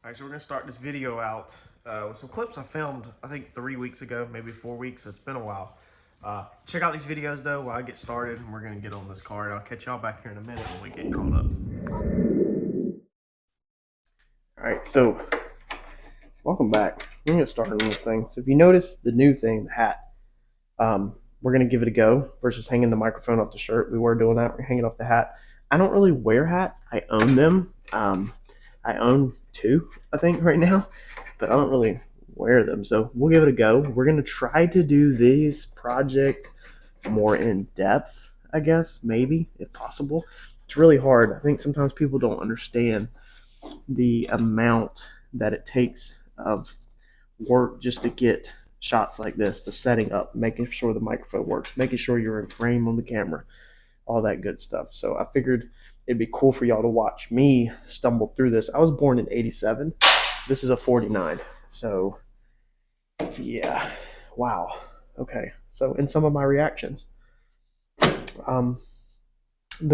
Alright, so we're going to start this video out with some clips I filmed, I think 3 weeks ago, maybe 4 weeks, so it's been a while. Check out these videos though while I get started, and we're going to get on this car, and I'll catch y'all back here in a minute when we get caught up. Alright, so welcome back. We're going to get started on this thing. So if you notice the new thing, the hat, we're going to give it a go versus hanging the microphone off the shirt. We were doing that, we're hanging off the hat. I don't really wear hats, I own them. I own 2, I think, right now, but I don't really wear them, so we'll give it a go. We're going to try to do this project more in depth, I guess, maybe, if possible. It's really hard. I think sometimes people don't understand the amount that it takes of work just to get shots like this, the setting up, making sure the microphone works, making sure you're in frame on the camera, all that good stuff. So I figured it'd be cool for y'all to watch me stumble through this. I was born in 87. This is a 49. So, yeah. Wow. Okay. So, in some of my reactions, the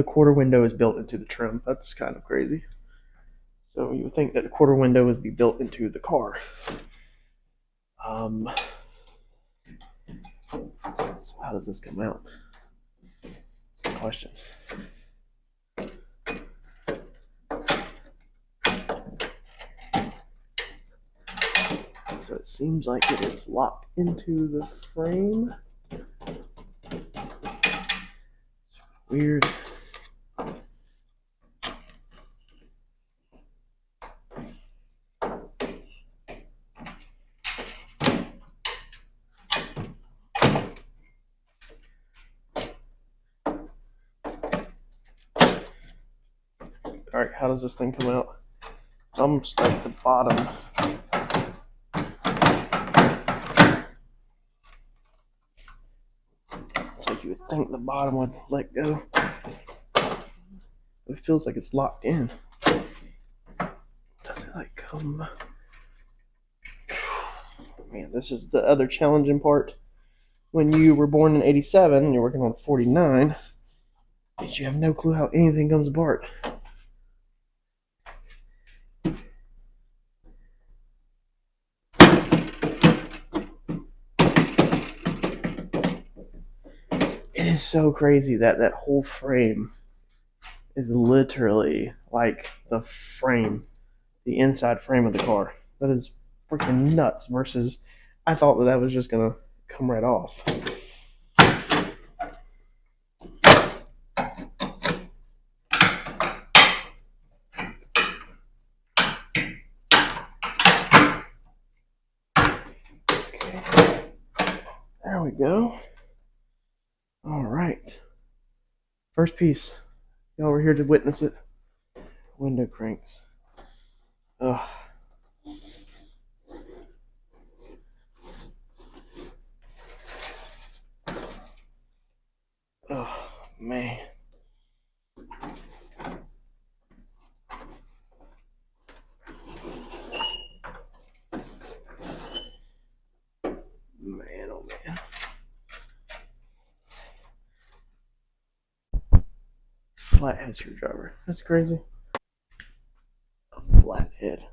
quarter window is built into the trim. That's kind of crazy. So, you would think that the quarter window would be built into the car. So how does this come out? That's the question. So it seems like it is locked into the frame. It's weird. Alright, how does this thing come out? It's almost like the bottom. It's like you would think the bottom would let go. It feels like it's locked in. Does it like come? Man, this is the other challenging part. When you were born in 87 and you're working on 49, you have no clue how anything comes apart. It is so crazy that that whole frame is literally like the frame, the inside frame of the car. That is freaking nuts versus I thought that that was just going to come right off. Okay. There we go. All right. First piece. Y'all were here to witness it. Window cranks. Ugh. Oh, man. Man, oh man. Flathead screwdriver. That's crazy. A flathead.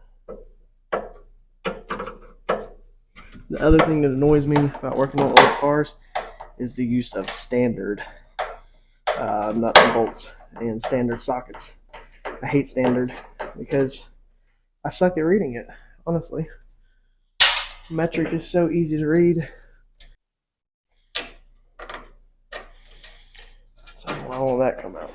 The other thing that annoys me about working on old cars is the use of standard nuts and bolts and standard sockets. I hate standard because I suck at reading it, honestly. Metric is so easy to read. So why won't that come out?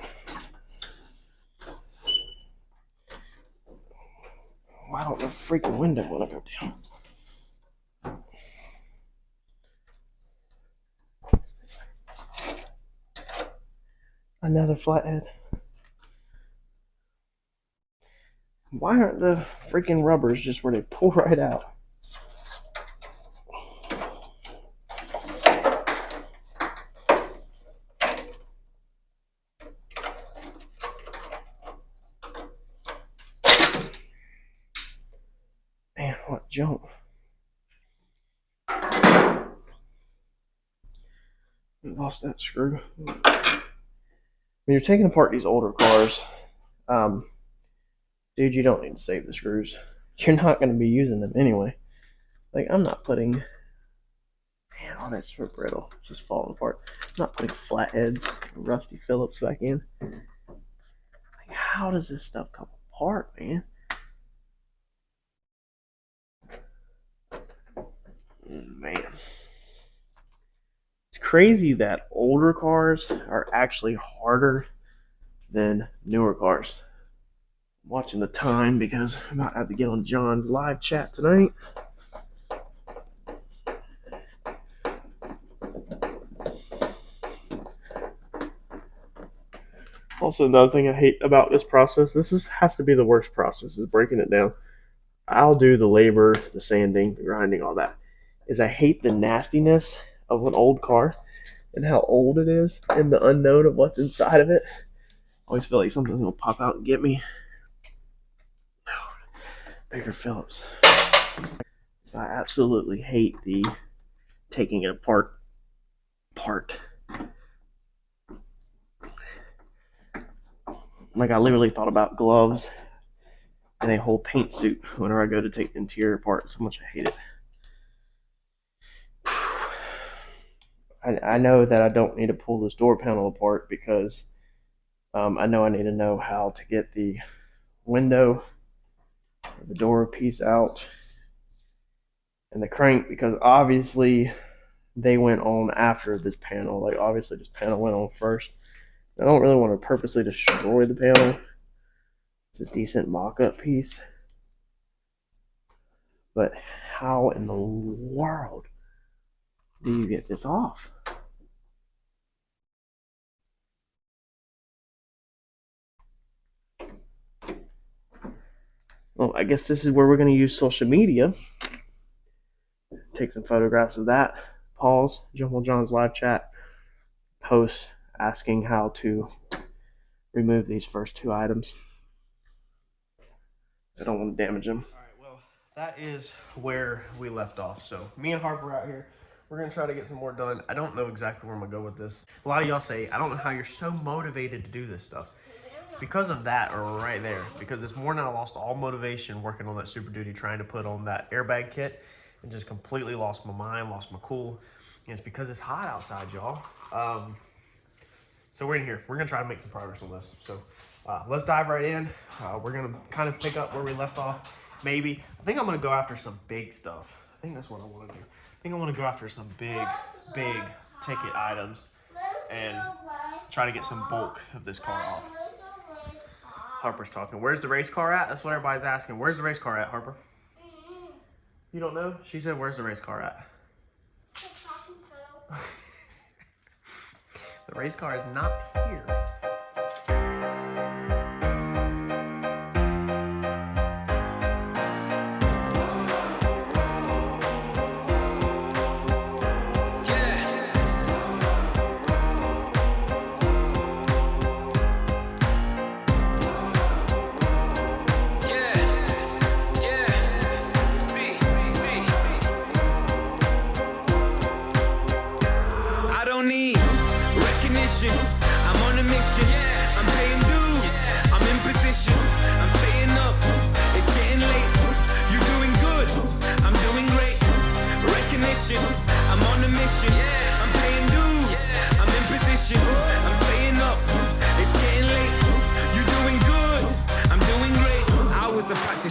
Why don't the freaking window want to go down? Another flathead. Why aren't the freaking rubbers just where they pull right out? Man, what junk. Lost that screw. When you're taking apart these older cars, dude, you don't need to save the screws. you're not going to be using them anyway. Like, I'm not putting, man, all that's so brittle, it's just falling apart. I'm not putting flatheads, rusty Phillips back in. Like, how does this stuff come apart, man? Man, it's crazy that older cars are actually harder than newer cars. I'm watching the time because I might have to get on John's live chat tonight. Also, another thing I hate about this process, has to be the worst process, is breaking it down. I'll do the labor, the sanding, the grinding, all that. Is I hate the nastiness of an old car and how old it is and the unknown of what's inside of it. I always feel like something's going to pop out and get me. Bigger Phillips. So I absolutely hate the taking it apart part. Like, I literally thought about gloves and a whole paint suit whenever I go to take the interior apart. So much I hate it. I know that I don't need to pull this door panel apart because I know I need to know how to get the window, the door piece out, and the crank, because obviously they went on after this panel. Like, obviously this panel went on first. I don't really want to purposely destroy the panel. It's a decent mock-up piece. But how in the world do you get this off? Well, I guess this is where we're going to use social media. Take some photographs of that. Pause, jump on John's live chat, post asking how to remove these first two items. I don't want to damage them. All right, well, that is where we left off. So me and Harper out here. We're going to try to get some more done. I don't know exactly where I'm going to go with this. A lot of y'all say, I don't know how you're so motivated to do this stuff. It's because of that right there. Because this morning I lost all motivation working on that Super Duty, trying to put on that airbag kit, and just completely lost my mind, lost my cool. And it's because it's hot outside, y'all. So we're in here. We're going to try to make some progress on this. So let's dive right in. We're going to kind of pick up where we left off. Maybe. I think I'm going to go after some big stuff. I think that's what I want to do. I think I want to go after some big ticket items and try to get some bulk of this car off. Harper's talking. Where's the race car at? That's what everybody's asking. Where's the race car at, Harper? You don't know? She said, where's the race car at? The race car is not here.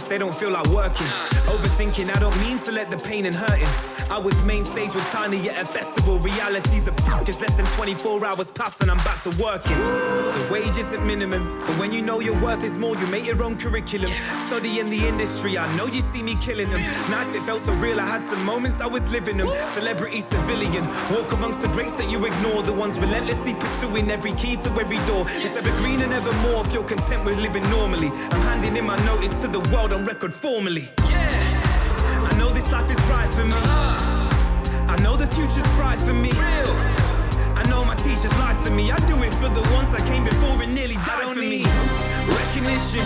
They don't feel like working. Overthinking, I don't mean to let the pain and hurting. I was main stage with Tiny at a festival. Realities are just less than 24 hours past and I'm back to working. The wage isn't minimum, but when you know your worth is more, you make your own curriculum. Study in the industry, I know you see me killing them. Nice, it felt so real, I had some moments I was living them. Celebrity, civilian, walk amongst the greats that you ignore. The ones relentlessly pursuing every key to every door. It's evergreen and evermore if you're content with living normally. I'm handing in my notice to the world on record formally. I know this life is right for me. I know the future's bright for me. I know my teachers lied to me. I do it for the ones that came before and nearly died for me. Recognition,